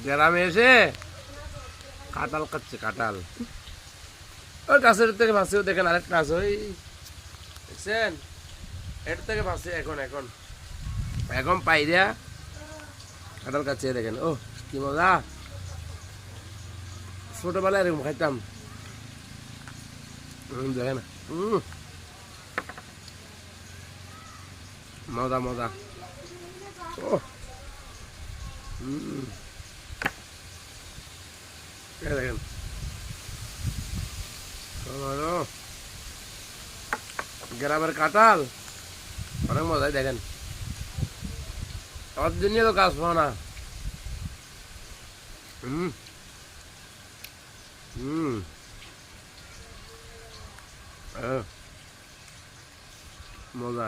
গ্রামে এসে কাঁঠাল খাচ্ছে কাঁঠাল। ওই গাছের থেকে ভাসছেও দেখেন, আরেকটা আছে ওই দেখছেন, এর থেকে ভাসছে এখন এখন এখন পাইরা কাঁঠাল খাচ্ছে দেখেন। ও কি মজা, ছোটবেলায় এরকম খাইতাম। দেখেন মজা মজা। ও দেখেন গ্রামের কাঁঠাল অনেক মজাই। দেখেন আমার জন্য তো কাজ পাও না। হুম হুম মজা।